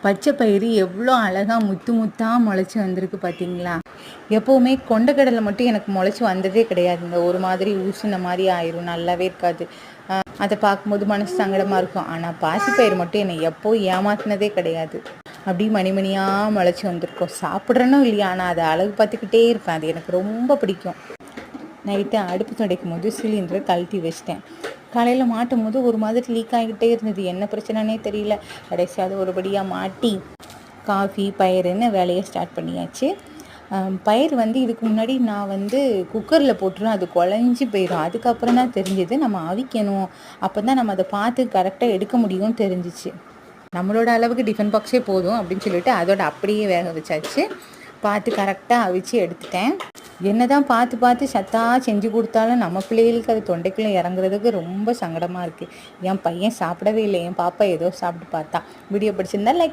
பச்சை பயிறு எவ்வளோ அழகாக முத்து முத்தாக முளைச்சி வந்திருக்கு பார்த்தீங்களா? எப்போவுமே கொண்டக்கடலை மட்டும் எனக்கு முளைச்சி வந்ததே கிடையாதுங்க. ஒரு மாதிரி ஊசின மாதிரி ஆயிரும், நல்லாவே இருக்காது. அதை பார்க்கும்போது மனசு சங்கடமாக இருக்கும். ஆனால் பாசிப்பயிறு மட்டும் என்னை எப்போ ஏமாத்தினதே கிடையாது. அப்படி மணிமணியாக முளைச்சி வந்திருக்கோம். சாப்பிட்றனும் இல்லையா, ஆனால் அதை அழகு பார்த்துக்கிட்டே இருப்பேன். அது எனக்கு ரொம்ப பிடிக்கும். நைட்டு அடுப்பு துடைக்கும் போது சிலிண்டரை கழட்டி வச்சிட்டேன். காலையில் மாட்டும் போது ஒரு மாதிரி லீக் ஆகிக்கிட்டே இருந்தது. என்ன பிரச்சனைனே தெரியல. கடைசியாக ஒருபடியாக மாட்டி காஃபி பயிருன்னு வேலையை ஸ்டார்ட் பண்ணியாச்சு. பயிர் இதுக்கு முன்னாடி நான் குக்கரில் போட்டுருவேன், அது குழஞ்சி போயிடும். அதுக்கப்புறம் தான் தெரிஞ்சது நம்ம அவிக்கணும், அப்போ தான் நம்ம அதை பார்த்து கரெக்டாக எடுக்க முடியும்னு தெரிஞ்சிச்சு. நம்மளோட அளவுக்கு டிஃபன் பாக்ஸே போதும் அப்படின்னு சொல்லிட்டு அதோட அப்படியே வேக வச்சாச்சு. பார்த்து கரெக்டாக அவிச்சு எடுத்துட்டேன். என்ன தான் பார்த்து பார்த்து சத்தாக செஞ்சு கொடுத்தாலும் நம்ம பிள்ளைகளுக்கு அது தொண்டைக்குள்ளே இறங்குறதுக்கு ரொம்ப சங்கடமாக இருக்குது. என் பையன் சாப்பிடவே இல்லை, என் பாப்பா ஏதோ சாப்பிட்டு பார்த்தா. வீடியோ பிடிச்சிருந்தா லைக்